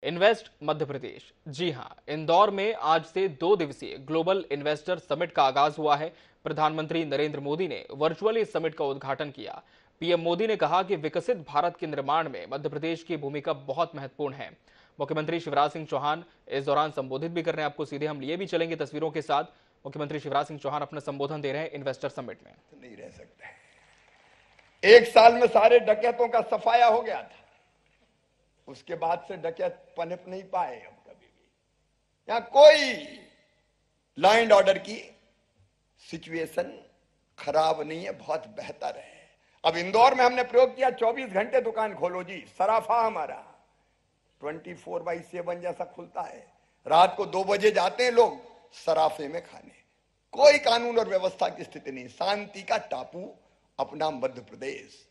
Invest Madhya Pradesh. जी हां, इंदौर में आज से 2 दिवसीय ग्लोबल इन्वेस्टर समिट का आगाज हुआ है। प्रधानमंत्री नरेंद्र मोदी ने वर्चुअली इस समिट का उद्घाटन किया। पीएम मोदी ने कहा कि विकसित भारत के निर्माण में मध्य प्रदेश की भूमिका बहुत महत्वपूर्ण है। मुख्यमंत्री शिवराज सिंह चौहान इस दौरान संबोधित भी कर रहे हैं। आपको सीधे हम लिए भी चलेंगे तस्वीरों के साथ। मुख्यमंत्री शिवराज सिंह चौहान अपना संबोधन दे रहे हैं इन्वेस्टर समिट में। नहीं रह सकते। एक साल में सारे डकैतों का सफाया हो गया था, उसके बाद से डकैत पनप नहीं पाए। अब कभी भी यहां कोई लॉ एंड ऑर्डर की सिचुएशन खराब नहीं है, बहुत बेहतर है। अब इंदौर में हमने प्रयोग किया 24 घंटे दुकान खोलो जी। सराफा हमारा 24/7 जैसा खुलता है। रात को 2 बजे जाते हैं लोग सराफे में खाने। कोई कानून और व्यवस्था की स्थिति नहीं, शांति का टापू अपना मध्य प्रदेश।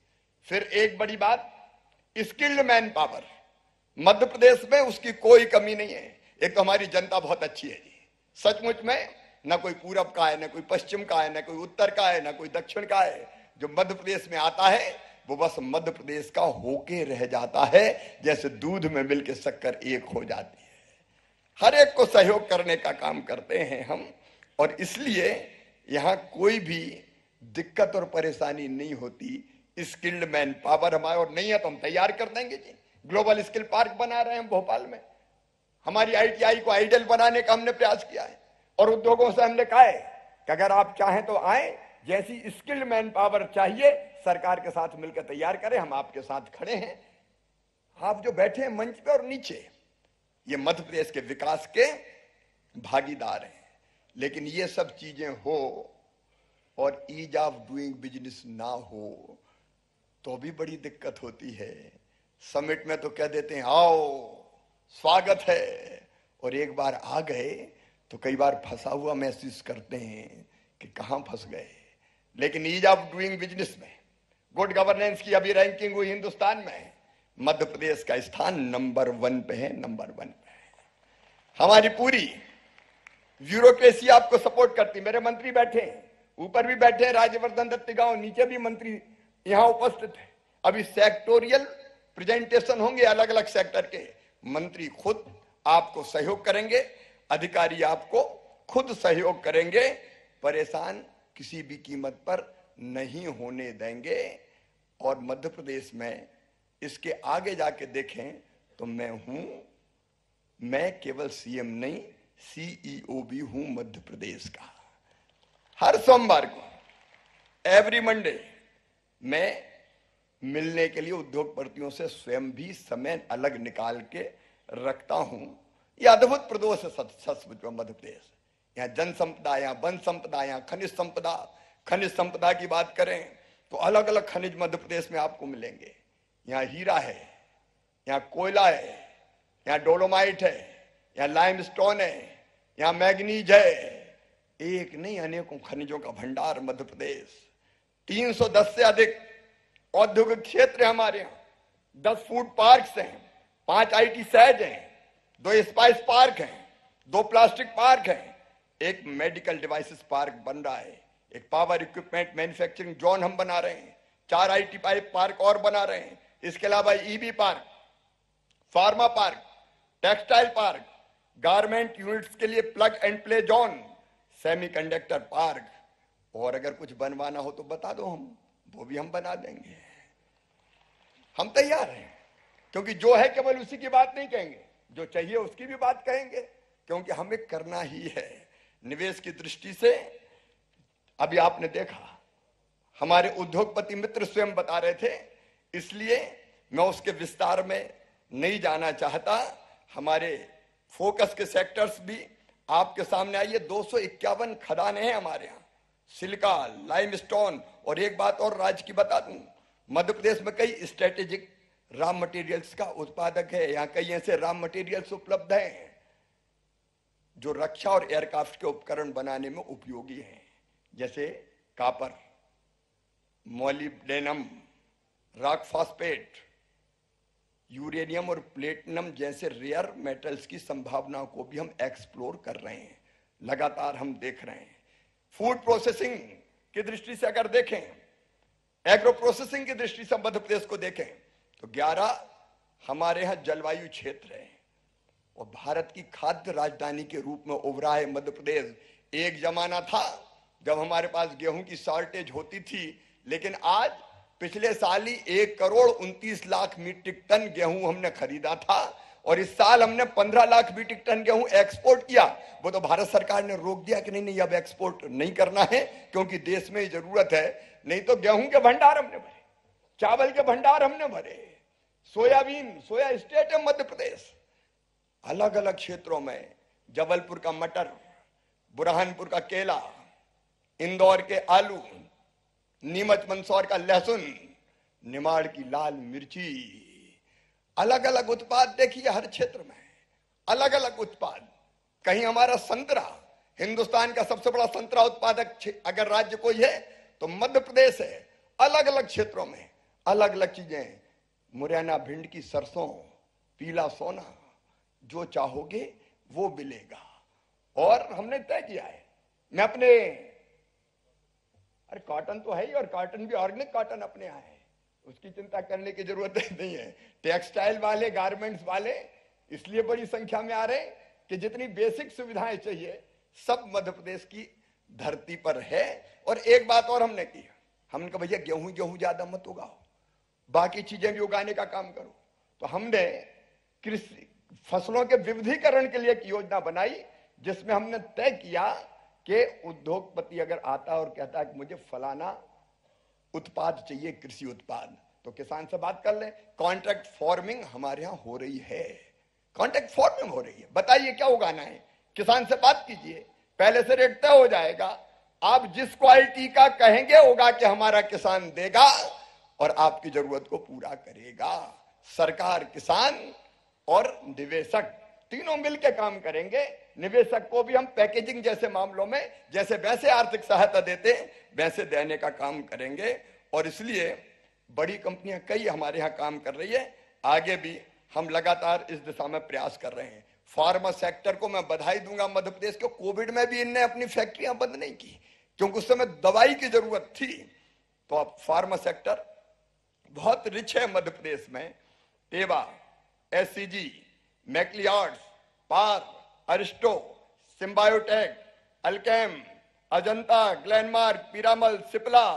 फिर एक बड़ी बात, skilled man power Madhya Pradesh में, उसकी कोई कमी नहीं है। एक तो हमारी जनता बहुत अच्छी है जी, सचमुच में। न कोई पूरब का है, न कोई पश्चिम का है, न कोई उत्तर का है, न कोई दक्षिण का है। जो मध्य प्रदेश में आता है वो बस मध्य प्रदेश का होके रह जाता है, जैसे दूध में मिलके शक्कर एक हो जाती है। हर एक को सहयोग करने का काम करते हैं हम, और इसलिए यहां कोई भी दिक्कत और परेशानी नहीं होती। स्किल्ड मैन पावर हमारे, और नहीं है तो हम तैयार कर देंगे जी। ग्लोबल स्किल पार्क बना रहे हैं भोपाल में। हमारी आईटीआई को आइडियल बनाने का हमने प्रयास किया है, और उद्योगों से हमने कहा है कि अगर आप चाहें तो आए, जैसी स्किल्ड मैन पावर चाहिए सरकार के साथ मिलकर तैयार करें। हम आपके साथ खड़े हैं। आप जो बैठे हैं मंच पे और नीचे, ये मध्य प्रदेश के विकास के भागीदार हैं। लेकिन ये सब चीजें हो और ईज ऑफ डूइंग बिजनेस ना हो तो भी बड़ी दिक्कत होती है। समिट में तो कह देते हैं आओ स्वागत है, और एक बार आ गए तो कई बार फंसा हुआ महसूस करते हैं कि कहां फंस गए। लेकिन ईज ऑफ डूइंग बिजनेस में, गुड गवर्नेंस की अभी रैंकिंग हुई हिंदुस्तान में, मध्य प्रदेश का स्थान नंबर 1 पे है, नंबर 1 पे है। हमारी पूरी ब्यूरोक्रेसी आपको सपोर्ट करती। मेरे मंत्री बैठे हैं, ऊपर भी बैठे हैं राज्यवर्धन दत्तीगांव, नीचे भी मंत्री यहां उपस्थित है। अभी सेक्टोरियल प्रेजेंटेशन होंगे अलग अलग सेक्टर के। मंत्री खुद आपको सहयोग करेंगे, अधिकारी आपको खुद सहयोग करेंगे। परेशान किसी भी कीमत पर नहीं होने देंगे। और मध्य प्रदेश में इसके आगे जाके देखें तो मैं केवल सीएम नहीं, सीईओ भी हूं मध्य प्रदेश का। हर सोमवार को, एवरी मंडे, मैं मिलने के लिए उद्योगपतियों से स्वयं भी समय अलग निकाल के रखता हूं। यह अद्भुत प्रदेश है सचमुच में मध्य प्रदेश। यहाँ जन संपदा, यहाँ वन संपदा, यहाँ खनिज संपदा। खनिज संपदा की बात करें तो अलग अलग खनिज मध्य प्रदेश में आपको मिलेंगे। यहाँ हीरा है, यहाँ कोयला है, यहाँ डोलोमाइट है, यहाँ लाइमस्टोन है, यहाँ मैग्नीज है। एक नहीं, अनेकों खनिजों का भंडार मध्य प्रदेश। 310 से अधिक औद्योगिक क्षेत्र है हमारे यहाँ। 10 फूड पार्क्स हैं, 5 आईटी सैज हैं, 2 स्पाइस पार्क हैं, 2 प्लास्टिक पार्क हैं, एक मेडिकल डिवाइसेस पार्क बन रहा है, एक पावर इक्विपमेंट मैन्युफैक्चरिंग जोन हम बना रहे हैं, 4 आईटी पार्क और बना रहे हैं। इसके अलावा EB park, pharma park, textile park, garment units के लिए plug and play zone, semiconductor park. और अगर कुछ बनवाना हो तो बता दो, वो भी हम बना देंगे। हम तैयार हैं, क्योंकि जो है केवल उसी की बात नहीं कहेंगे, जो चाहिए उसकी भी बात कहेंगे, क्योंकि हमें करना ही है। निवेश की दृष्टि से अभी आपने देखा, हमारे उद्योगपति मित्र स्वयं बता रहे थे, इसलिए मैं उसके विस्तार में नहीं जाना चाहता। हमारे फोकस के सेक्टर्स भी आपके सामने आइए। 251 खदानें हैं हमारे यहाँ, सिलिका, लाइमस्टोन। और एक बात और राज्य की बता दूं, मध्य प्रदेश में कई स्ट्रेटेजिक रॉ मटेरियल्स का उत्पादक है। यहाँ कई ऐसे रॉ मटेरियल्स उपलब्ध हैं जो रक्षा और एयरक्राफ्ट के उपकरण बनाने में उपयोगी हैं, जैसे copper, molybdenum, rock phosphate, uranium और प्लेटिनम जैसे रेयर मेटल्स की संभावनाओं को भी हम एक्सप्लोर कर रहे हैं, लगातार हम देख रहे हैं। फूड प्रोसेसिंग की दृष्टि से अगर देखें, एग्रो प्रोसेसिंग की दृष्टि से मध्य प्रदेश को देखें तो 11 हमारे यहां जलवायु क्षेत्र है, और भारत की खाद्य राजधानी के रूप में उभरा है मध्य प्रदेश। एक जमाना था जब हमारे पास गेहूं की शॉर्टेज होती थी, लेकिन आज पिछले साल ही 1,29,00,000 मीट्रिक टन गेहूं हमने खरीदा था और इस साल हमने 15 लाख मीट्रिक टन गेहूं एक्सपोर्ट किया। वो तो भारत सरकार ने रोक दिया कि नहीं अब एक्सपोर्ट नहीं करना है क्योंकि देश में जरूरत है। नहीं तो गेहूं के भंडार हमने भरे, चावल के भंडार हमने भरे, सोयाबीन, सोया स्टेट है मध्य प्रदेश। अलग अलग क्षेत्रों में जबलपुर का मटर, बुरहानपुर का केला, इंदौर के आलू, नीमच मंदसौर का लहसुन, निमाड़ की लाल मिर्ची, अलग अलग उत्पाद देखिए हर क्षेत्र में अलग अलग उत्पाद। कहीं हमारा संतरा, हिंदुस्तान का सबसे बड़ा संतरा उत्पादक अगर राज्य कोई है तो मध्य प्रदेश है। अलग अलग क्षेत्रों में अलग अलग चीजें, मुरैना भिंड की सरसों, पीला सोना, जो चाहोगे वो मिलेगा। और हमने तय किया है, मैं अपने, अरे कॉटन तो है ही और कॉटन भी ऑर्गेनिक कॉटन अपने यहाँ है, उसकी चिंता करने की जरूरत नहीं है। टेक्सटाइल वाले, गारमेंट्स वाले इसलिए बड़ी संख्या में आ रहे हैं कि जितनी बेसिक सुविधाएं चाहिए सब मध्य प्रदेश की धरती पर है। और एक बात और हमने की, हमने कहा भैया गेहूं ज्यादा मत उगाओ, बाकी चीजें भी उगाने का काम करो। तो हमने कृषि फसलों के विविधीकरण के लिए एक योजना बनाई जिसमें हमने तय किया कि उद्योगपति अगर आता है और कहता है कि मुझे फलाना उत्पाद चाहिए, कृषि उत्पाद, तो किसान से बात कर ले। कॉन्ट्रैक्ट फार्मिंग हमारे यहां हो रही है, कॉन्ट्रैक्ट फार्मिंग हो रही है। बताइए क्या उगाना है, किसान से बात कीजिए, पहले से रेट तय हो जाएगा। आप जिस क्वालिटी का कहेंगे उगा के हमारा किसान देगा और आपकी जरूरत को पूरा करेगा। सरकार, किसान और निवेशक तीनों मिलकर काम करेंगे। निवेशक को भी हम पैकेजिंग जैसे मामलों में जैसे वैसे आर्थिक सहायता देते वैसे देने का काम करेंगे। और इसलिए बड़ी कंपनियां कई हमारे यहाँ काम कर रही है, आगे भी हम लगातार इस दिशा में प्रयास कर रहे हैं। फार्मा सेक्टर को मैं बधाई दूंगा मध्य प्रदेश को, कोविड में भी इनने अपनी फैक्ट्रियां बंद नहीं की क्योंकि उस समय दवाई की जरूरत थी। तो अब फार्मा सेक्टर बहुत रिच है मध्य प्रदेश में। टेवा, एससीजी, मैक्लियार्ड्स, पार, अरिस्टो, सिम्बायोटेक, अल्केम, अजंता, ग्लेनमार्क, पीरामल, सिप्ला,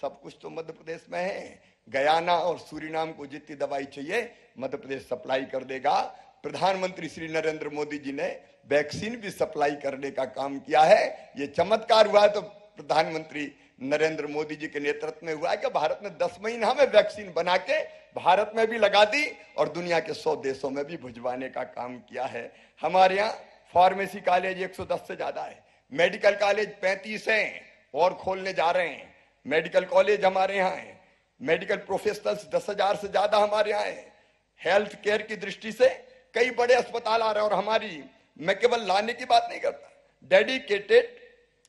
सब कुछ तो मध्य प्रदेश में है। गयाना और सूरीनाम को जितनी दवाई चाहिए मध्य प्रदेश सप्लाई कर देगा। प्रधानमंत्री श्री नरेंद्र मोदी जी ने वैक्सीन भी सप्लाई करने का काम किया है। ये चमत्कार हुआ है तो प्रधानमंत्री नरेंद्र मोदी जी के नेतृत्व में हुआ है कि भारत ने 10 महीना में वैक्सीन बना के भारत में भी लगा दी और दुनिया के 100 देशों में भी भिजवाने का काम किया है। हमारे यहाँ फार्मेसी कॉलेज 110 से ज्यादा है, मेडिकल कॉलेज 35 हैं और खोलने जा रहे हैं। मेडिकल कॉलेज हमारे यहाँ है, मेडिकल प्रोफेशनल्स 10,000 से ज्यादा हमारे यहाँ है। हेल्थ केयर की दृष्टि से कई बड़े अस्पताल आ रहे हैं और हमारी, मैं केवल लाने की बात नहीं करता, डेडिकेटेड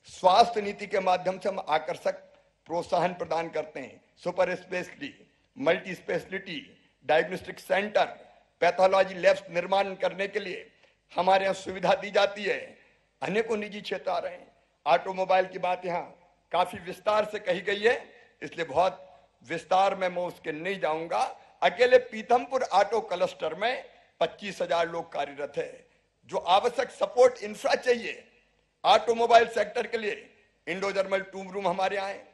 स्वास्थ्य नीति के माध्यम से हम आकर्षक प्रोत्साहन प्रदान करते हैं। Super speciality, multi speciality, diagnostic centre, pathology labs निर्माण करने के लिए हमारे यहाँ सुविधा दी जाती है। अनेकों निजी क्षेत्र आ रहे हैं। ऑटोमोबाइल की बात यहाँ काफी विस्तार से कही गई है, इसलिए बहुत विस्तार में मैं उसके नहीं जाऊंगा। अकेले पीथमपुर ऑटो क्लस्टर में 25,000 लोग कार्यरत है। जो आवश्यक सपोर्ट इंफ्रा चाहिए ऑटोमोबाइल सेक्टर के लिए, इंडो जर्मन टूम रूम हमारे यहाँ है,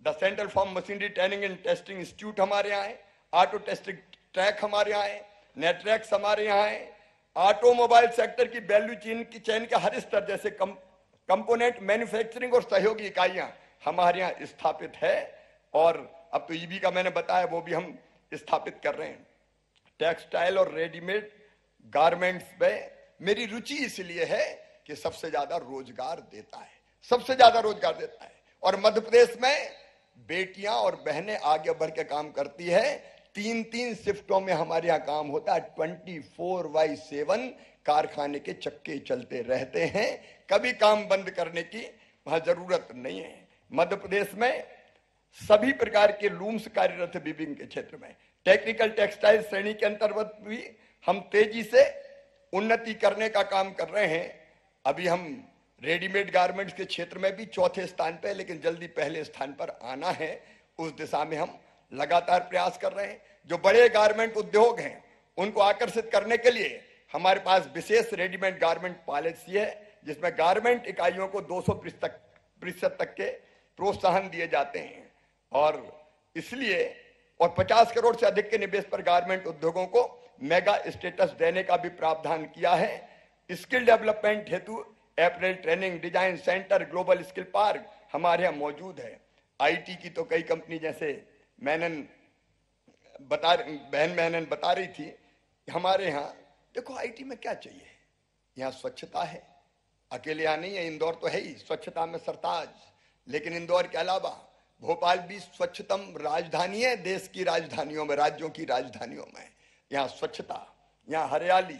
the central farm machinery training and testing institute हमारे यहाँ है, ऑटो टेस्टिंग ट्रैक हमारे यहाँ है, नेटट्रैक्स हमारे यहाँ है। ऑटोमोबाइल सेक्टर की वैल्यू चेन के हर स्तर जैसे कंपोनेंट मैन्युफैक्चरिंग और सहयोगी इकाइयां हमारे यहाँ स्थापित है। और अब तो ईबी का मैंने बताया वो भी हम स्थापित कर रहे हैं। टेक्सटाइल और रेडीमेड गारमेंट्स में मेरी रुचि इसलिए है कि सबसे ज्यादा रोजगार देता है, सबसे ज्यादा रोजगार देता है। और मध्य प्रदेश में बेटियां और बहनें आगे बढ़ के काम करती है। 3-3 शिफ्टों में हमारे यहाँ काम होता है। 24/7 कारखाने के चक्के चलते रहते हैं, कभी काम बंद करने की वहां जरूरत नहीं है। मध्य प्रदेश में सभी प्रकार के लूम्स कार्यरत है। वीविंग के क्षेत्र में टेक्निकल टेक्सटाइल श्रेणी के अंतर्गत भी हम तेजी से उन्नति करने का काम कर रहे हैं। अभी हम रेडीमेड गारमेंट्स के क्षेत्र में भी चौथे स्थान पे, लेकिन जल्दी पहले स्थान पर आना है। उस दिशा में हम लगातार प्रयास कर रहे हैं। जो बड़े गारमेंट उद्योग हैं उनको आकर्षित करने के लिए हमारे पास विशेष रेडीमेड गारमेंट पॉलिसी है जिसमें गारमेंट इकाइयों को 200% तक के प्रोत्साहन दिए जाते हैं और इसलिए और 50 करोड़ से अधिक के निवेश पर गारमेंट उद्योगों को मेगा स्टेटस देने का भी प्रावधान किया है। स्किल डेवलपमेंट हेतु apparel training design centre global skill park हमारे यहाँ मौजूद है। आईटी की तो कई कंपनी जैसे बहन मेनन बता रही थी, हमारे यहाँ देखो आईटी में क्या चाहिए, यहाँ स्वच्छता है, अकेले यहाँ नहीं है, इंदौर तो है ही स्वच्छता में सरताज, लेकिन इंदौर के अलावा भोपाल भी स्वच्छतम राजधानी है देश की राजधानियों में, राज्यों की राजधानियों में। यहाँ स्वच्छता, यहाँ हरियाली,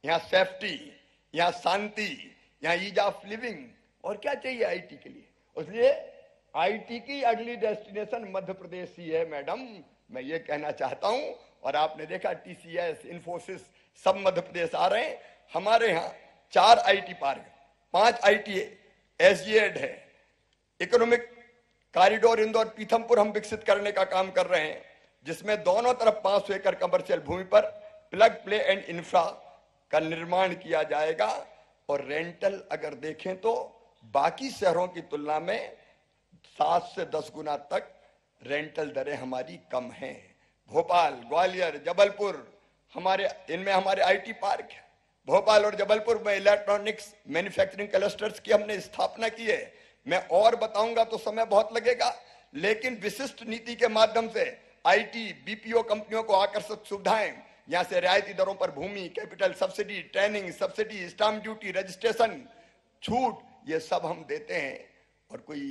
यहाँ सेफ्टी, यहाँ शांति, यहाँ ईज ऑफ लिविंग, और क्या चाहिए आईटी के लिए। इसलिए आईटी की अगली डेस्टिनेशन मध्य प्रदेश ही है मैडम, मैं ये कहना चाहता हूं। और आपने देखा टीसीएस, इन्फोसिस सब मध्य प्रदेश आ रहे हैं। हमारे यहाँ 4 आईटी पार्क, 5 आईटी एसजीएड है, इकोनॉमिक कॉरिडोर इंदौर पीथमपुर हम विकसित करने का काम कर रहे हैं, जिसमें दोनों तरफ 500 एकड़ कमर्शियल भूमि पर प्लग प्ले एंड इंफ्रा का निर्माण किया जाएगा। और रेंटल अगर देखें तो बाकी शहरों की तुलना में 7 से 10 गुना तक रेंटल दरें हमारी कम हैं। भोपाल, ग्वालियर, जबलपुर, इनमें हमारे आईटी पार्क है। भोपाल और जबलपुर में इलेक्ट्रॉनिक्स मैन्युफैक्चरिंग क्लस्टर्स की हमने स्थापना की है। मैं और बताऊंगा तो समय बहुत लगेगा, लेकिन विशिष्ट नीति के माध्यम से आईटी बीपीओ कंपनियों को आकर्षक सुविधाएं, यहां से रियायती दरों पर भूमि, capital subsidy, training subsidy, stamp duty, registration छूट, ये सब हम देते हैं। और कोई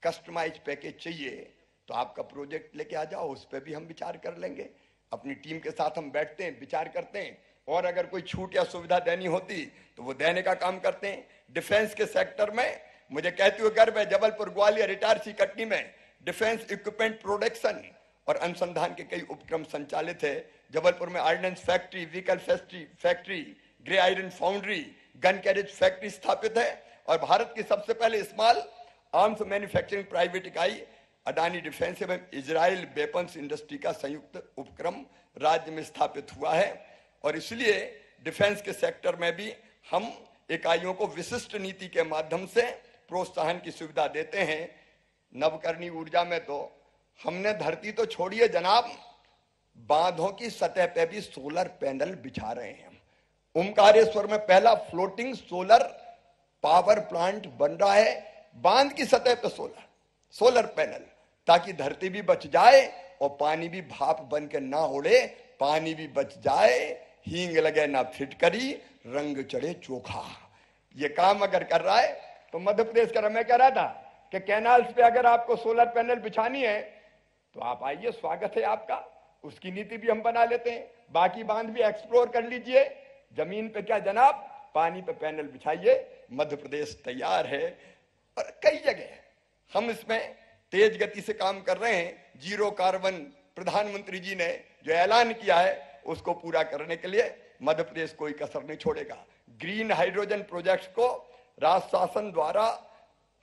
कस्टमाइज पैकेज चाहिए तो आपका प्रोजेक्ट लेके आ जाओ, उस पर भी हम विचार कर लेंगे। अपनी टीम के साथ हम बैठते हैं, विचार करते हैं, और अगर कोई छूट या सुविधा देनी होती तो वो देने का काम करते हैं। डिफेंस के सेक्टर में मुझे कहते हुए गर्व है, जबलपुर, ग्वालियर, इटारसी, कटनी में डिफेंस इक्विपमेंट प्रोडक्शन और अनुसंधान के कई उपक्रम संचालित है। जबलपुर में ordnance factory, vehicle factory, grey iron foundry, gun carriage factory स्थापित है। और भारत की सबसे पहले स्मॉल आर्म्स मैन्युफैक्चरिंग प्राइवेट इकाई अडानी डिफेंस एवं इजराइल वेपन्स इंडस्ट्री का संयुक्त उपक्रम राज्य में स्थापित हुआ है। और इसलिए डिफेंस के सेक्टर में भी हम इकाइयों को विशिष्ट नीति के माध्यम से प्रोत्साहन की सुविधा देते हैं। नवकरणीय ऊर्जा में तो हमने धरती तो छोड़िए जनाब, बांधों की सतह पे भी सोलर पैनल बिछा रहे हैं। ओमकारेश्वर में पहला फ्लोटिंग सोलर पावर प्लांट बन रहा है, बांध की सतह पे सोलर पैनल, ताकि धरती भी बच जाए और पानी भी भाप बन के ना उड़े, पानी भी बच जाए, हींग लगे ना फिटकरी, रंग चढ़े चोखा। ये काम अगर कर रहा है तो मध्य प्रदेश का, मैं कह रहा था कि कैनाल्स पे अगर आपको सोलर पैनल बिछानी है तो आप आइए, स्वागत है आपका, उसकी नीति भी हम बना लेते हैं। बाकी बांध भी एक्सप्लोर कर लीजिए, जमीन पे क्या जनाब, पानी पे पैनल बिछाइए, मध्य प्रदेश तैयार है। और कई जगह हम इसमें तेज गति से काम कर रहे हैं। जीरो कार्बन प्रधानमंत्री जी ने जो ऐलान किया है उसको पूरा करने के लिए मध्य प्रदेश कोई कसर नहीं छोड़ेगा। ग्रीन हाइड्रोजन प्रोजेक्ट्स को राज्य शासन द्वारा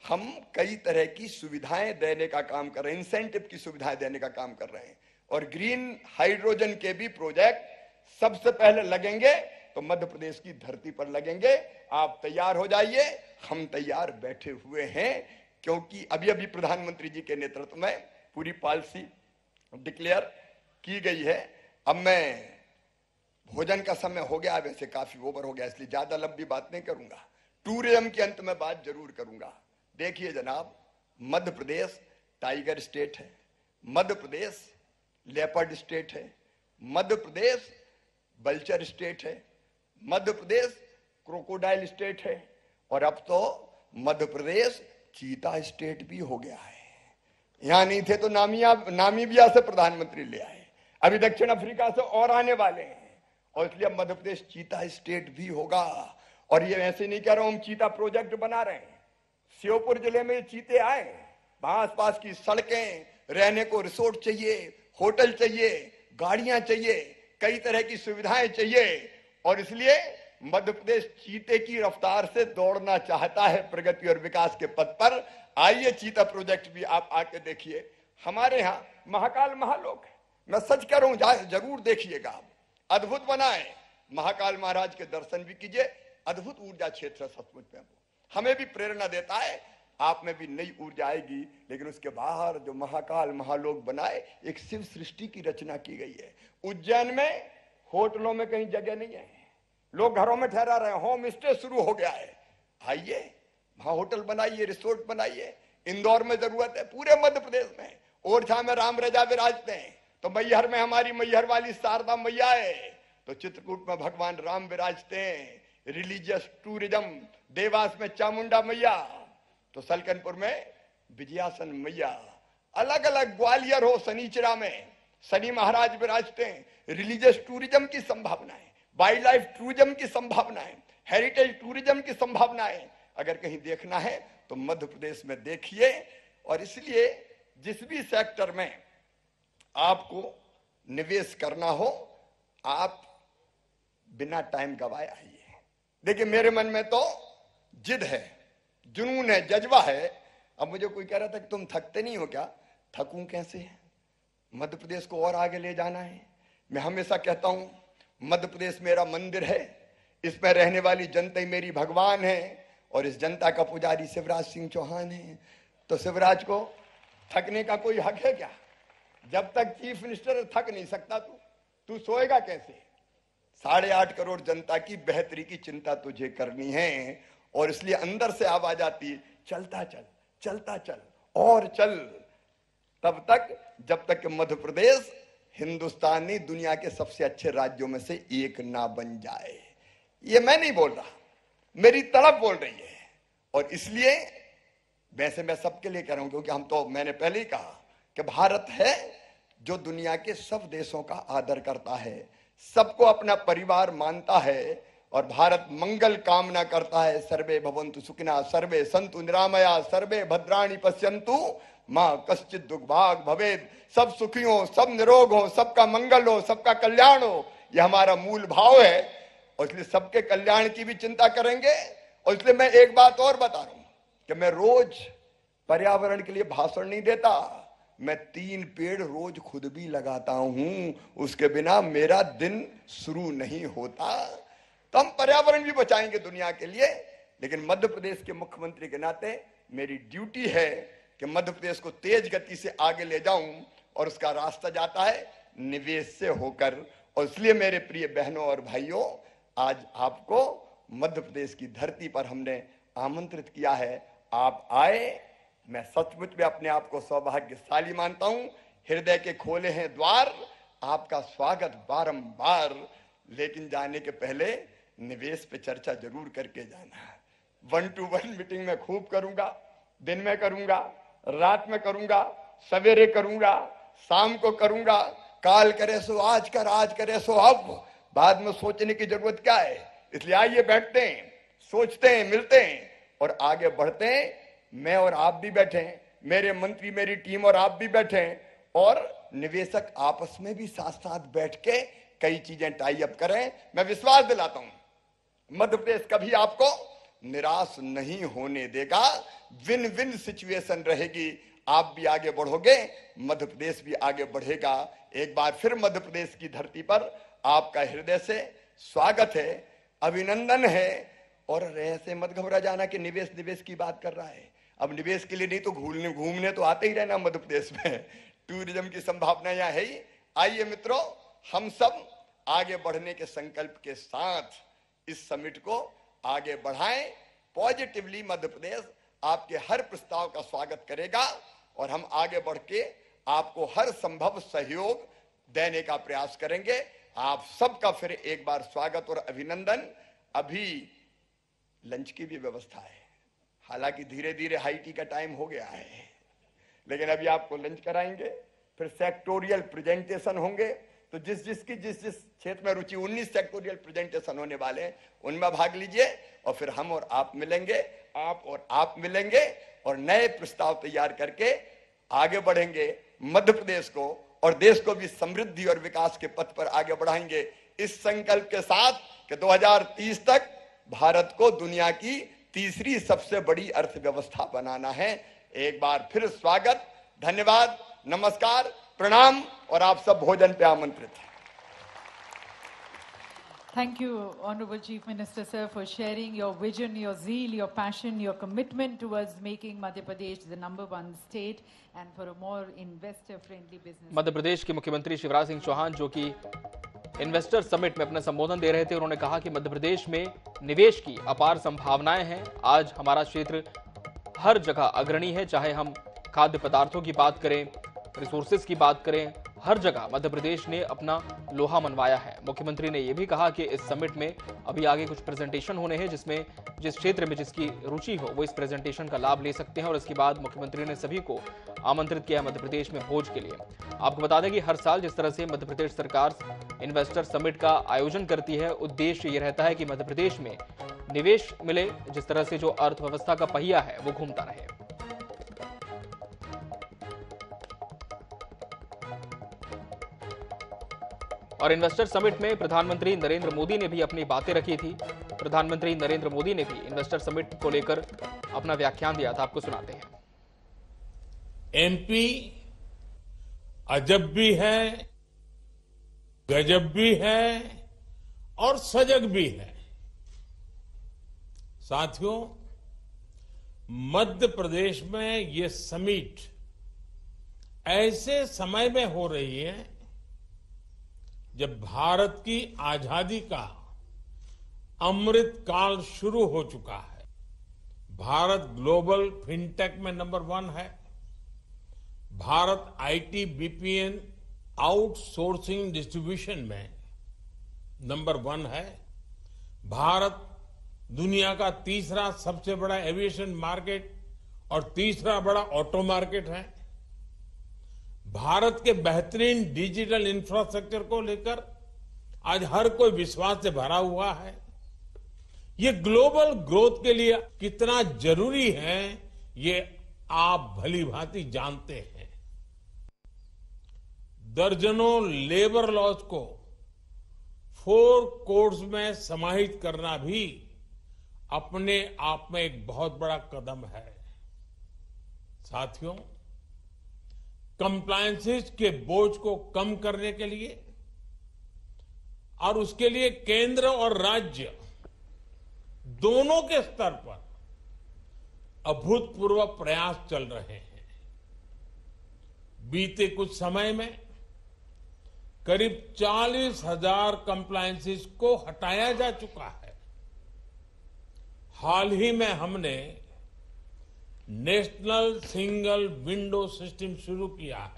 हम कई तरह की सुविधाएं देने का काम कर रहे हैं, इंसेंटिव की सुविधाएं देने का काम कर रहे हैं। और ग्रीन हाइड्रोजन के भी प्रोजेक्ट सबसे पहले लगेंगे तो मध्य प्रदेश की धरती पर लगेंगे। आप तैयार हो जाइए, हम तैयार बैठे हुए हैं, क्योंकि अभी अभी प्रधानमंत्री जी के नेतृत्व में पूरी पॉलिसी डिक्लेयर की गई है। अब मैं, भोजन का समय हो गया, वैसे काफी ओवर हो गया, इसलिए ज्यादा लंबी बात नहीं करूंगा। टूरिज्म के अंत में बात जरूर करूंगा। देखिए जनाब, मध्य प्रदेश टाइगर स्टेट है, मध्य प्रदेश लेपर्ड स्टेट है, मध्य प्रदेश बल्चर स्टेट है, मध्य प्रदेश क्रोकोडाइल स्टेट है, और अब तो मध्य प्रदेश चीता स्टेट भी हो गया है। यहां नहीं थे तो नामीबिया से प्रधानमंत्री ले आए, अभी दक्षिण अफ्रीका से और आने वाले हैं, और इसलिए मध्य प्रदेश चीता स्टेट भी होगा। और ये ऐसे नहीं कह रहा हूं, हम चीता प्रोजेक्ट बना रहे हैं। श्योपुर जिले में चीते आए, वहां आसपास की सड़कें, रहने को रिसोर्ट चाहिए, होटल चाहिए, गाड़ियां चाहिए, कई तरह की सुविधाएं चाहिए। और इसलिए मध्य प्रदेश चीते की रफ्तार से दौड़ना चाहता है प्रगति और विकास के पथ पर। आइए, चीता प्रोजेक्ट भी आप आके देखिए। हमारे यहाँ महाकाल महालोक है, मैं सच कह रहा हूं, जरूर देखिएगा आप, अद्भुत बनाए। महाकाल महाराज के दर्शन भी कीजिए। अद्भुत ऊर्जा क्षेत्र है सचमुच में, हमें भी प्रेरणा देता है, आप में भी नई ऊर्जा आएगी। लेकिन उसके बाहर जो महाकाल महालोक बनाए, एक शिव सृष्टि की रचना की गई है। उज्जैन में होटलों में कहीं जगह नहीं है, लोग घरों में ठहरा रहे हैं, होम स्टे शुरू हो गया है। आइए वहां होटल बनाइए, रिसोर्ट बनाइए। इंदौर में जरूरत है, पूरे मध्य प्रदेश में। ओरछा में राम राजा विराजते हैं, तो मैहर में हमारी मैहर वाली शारदा मैया है, तो चित्रकूट में भगवान राम विराजते हैं। रिलीजियस टूरिज्म, देवास में चामुंडा मैया, तो सलकनपुर में विजयासन मैया। अलग अलग ग्वालियर हो, शनिचरा में शनि महाराज विराजते हैं। रिलीजियस टूरिज्म की संभावनाएं, वाइल्ड लाइफ टूरिज्म की संभावनाएं, हेरिटेज टूरिज्म की संभावनाएं अगर कहीं देखना है तो मध्य प्रदेश में देखिए। और इसलिए जिस भी सेक्टर में आपको निवेश करना हो, आप बिना टाइम गवाए आइए। देखिए मेरे मन में तो जिद है, जुनून है, जज्बा है। अब मुझे कोई कह रहा था कि तुम थकते नहीं हो क्या? थकूं कैसे? मध्य प्रदेश को और आगे ले जाना है। मैं हमेशा कहता हूं मध्य प्रदेश मेरा मंदिर है, इसमें रहने वाली जनता ही मेरी भगवान है, और इस जनता का पुजारी शिवराज सिंह चौहान है। तो शिवराज को थकने का कोई हक है क्या? जब तक चीफ मिनिस्टर थक नहीं सकता तू सोएगा कैसे? 8.5 करोड़ जनता की बेहतरी की चिंता तुझे करनी है, और इसलिए अंदर से आवाज आती है, चलता चल, चलता चल और चल, तब तक जब तक कि मध्य प्रदेश हिंदुस्तानी दुनिया के सबसे अच्छे राज्यों में से एक ना बन जाए। ये मैं नहीं बोल रहा, मेरी तड़प बोल रही है। और इसलिए वैसे मैं सबके लिए कह रहा हूं, क्योंकि हम तो, मैंने पहले ही कहा कि भारत है जो दुनिया के सब देशों का आदर करता है, सबको अपना परिवार मानता है, और भारत मंगल कामना करता है। सर्वे भवन्तु सुखिनः, सर्वे सन्तु निरामया, सर्वे भद्राणि पश्यन्तु मां कश्चित् दुर्भाग् भवेत्। सब सुखी हो, सब निरोग हो, सबका मंगल हो, सबका कल्याण हो, यह हमारा मूल भाव है। और इसलिए सबके कल्याण की भी चिंता करेंगे। और इसलिए मैं एक बात और बता रहा हूं कि मैं रोज पर्यावरण के लिए भाषण नहीं देता, मैं 3 पेड़ रोज खुद भी लगाता हूं, उसके बिना मेरा दिन शुरू नहीं होता। तो हम पर्यावरण भी बचाएंगे दुनिया के लिए। लेकिन मध्य प्रदेश के मुख्यमंत्री के नाते मेरी ड्यूटी है कि मध्य प्रदेश को तेज गति से आगे ले जाऊं, और उसका रास्ता जाता है निवेश से होकर। और इसलिए मेरे प्रिय बहनों और भाइयों, आज आपको मध्य प्रदेश की धरती पर हमने आमंत्रित किया है, आप आए। मैं सचमुच में अपने आप को सौभाग्यशाली मानता हूं। हृदय के खोले हैं द्वार, आपका स्वागत बारंबार। लेकिन जाने के पहले निवेश पे चर्चा जरूर करके जाना। 1-to-1 मीटिंग में खूब करूंगा, दिन में करूंगा, रात में करूंगा, सवेरे करूंगा, शाम को करूंगा। काल करे सो आज कर, आज करे सो अब, बाद में सोचने की जरूरत क्या है? इसलिए आइए बैठते हैं, सोचते हैं, मिलते हैं और आगे बढ़ते हैं। मैं और आप भी बैठे हैं, मेरे मंत्री, मेरी टीम और आप भी बैठे हैं, और निवेशक आपस में भी साथ साथ बैठ के कई चीजें टाई अप करें। मैं विश्वास दिलाता हूं मध्य प्रदेश कभी आपको निराश नहीं होने देगा। विन विन सिचुएशन रहेगी। आप भी आगे बढ़ोगे, मध्य प्रदेश भी आगे बढ़ेगा। एक बार फिर मध्य प्रदेश की धरती पर आपका हृदय से स्वागत है, अभिनंदन है। और ऐसे मत घबरा जाना कि निवेश निवेश की बात कर रहा है। अब निवेश के लिए नहीं तो घूमने तो आते ही रहना मध्य प्रदेश में। टूरिज्म की संभावना यहाँ है ही। आइए मित्रों, हम सब आगे बढ़ने के संकल्प के साथ इस समिट को आगे बढ़ाएं। पॉजिटिवली मध्य प्रदेश आपके हर प्रस्ताव का स्वागत करेगा, और हम आगे बढ़ के आपको हर संभव सहयोग देने का प्रयास करेंगे। आप सबका फिर एक बार स्वागत और अभिनंदन। अभी लंच की भी व्यवस्था है, हालांकि धीरे धीरे हाई टी का टाइम हो गया है, लेकिन अभी आपको लंच कराएंगे। फिर सेक्टोरियल प्रेजेंटेशन होंगे, तो जिस जिस क्षेत्र में रुचि, 19 सेक्टोरियल प्रेजेंटेशन होने वाले हैं, उनमें भाग लीजिए। और फिर हम और आप मिलेंगे, आप और आप मिलेंगे, और नए प्रस्ताव तैयार करके आगे बढ़ेंगे। मध्य प्रदेश को और देश को भी समृद्धि और विकास के पथ पर आगे बढ़ाएंगे, इस संकल्प के साथ कि 2030 तक भारत को दुनिया की तीसरी सबसे बड़ी अर्थव्यवस्था बनाना है। एक बार फिर स्वागत, धन्यवाद, नमस्कार, प्रणाम। और आप सब भोजन पे आमंत्रित हैं। Thank you, Honorable Chief Minister, sir, for sharing your vision, your zeal, your passion, your commitment towards making Madhya Pradesh the #1 state and for a more investor-friendly business. Madhya Pradesh के मुख्यमंत्री शिवराज सिंह चौहान, जो कि इन्वेस्टर समिट में अपना संबोधन दे रहे थे, उन्होंने कहा कि मध्य प्रदेश में निवेश की अपार संभावनाएं हैं। आज हमारा क्षेत्र हर जगह अग्रणी है, चाहे हम खाद्य पदार्थों की बात करें, रिसोर्सेज की बात करें, हर जगह मध्य प्रदेश ने अपना लोहा मनवाया है। मुख्यमंत्री ने यह भी कहा कि इस समिट में अभी आगे कुछ प्रेजेंटेशन होने हैं, जिसमें जिस क्षेत्र में जिसकी रुचि हो वो इस प्रेजेंटेशन का लाभ ले सकते हैं। और इसके बाद मुख्यमंत्री ने सभी को आमंत्रित किया मध्य प्रदेश में भोज के लिए। आपको बता दें कि हर साल जिस तरह से मध्य प्रदेश सरकार इन्वेस्टर समिट का आयोजन करती है, उद्देश्य ये रहता है कि मध्य प्रदेश में निवेश मिले, जिस तरह से जो अर्थव्यवस्था का पहिया है वो घूमता रहे। और इन्वेस्टर समिट में प्रधानमंत्री नरेंद्र मोदी ने भी अपनी बातें रखी थी। प्रधानमंत्री नरेंद्र मोदी ने भी इन्वेस्टर समिट को लेकर अपना व्याख्यान दिया था, आपको सुनाते हैं। एमपी अजब भी है, गजब भी है और सजग भी है। साथियों, मध्य प्रदेश में ये समिट ऐसे समय में हो रही है जब भारत की आजादी का अमृत काल शुरू हो चुका है। भारत ग्लोबल फिनटेक में #1 है। Bharat IT BPN outsourcing distribution में #1 है। भारत दुनिया का तीसरा सबसे बड़ा एविएशन मार्केट और तीसरा बड़ा ऑटो मार्केट है। भारत के बेहतरीन डिजिटल इंफ्रास्ट्रक्चर को लेकर आज हर कोई विश्वास से भरा हुआ है। ये ग्लोबल ग्रोथ के लिए कितना जरूरी है, ये आप भली भांति जानते हैं। दर्जनों लेबर लॉज को 4 कोर्स में समाहित करना भी अपने आप में एक बहुत बड़ा कदम है। साथियों, कंप्लायंसेस के बोझ को कम करने के लिए और उसके लिए केंद्र और राज्य दोनों के स्तर पर अभूतपूर्व प्रयास चल रहे हैं। बीते कुछ समय में करीब 40,000 कंप्लायंसेस को हटाया जा चुका है। हाल ही में हमने नेशनल सिंगल विंडो सिस्टम शुरू किया है।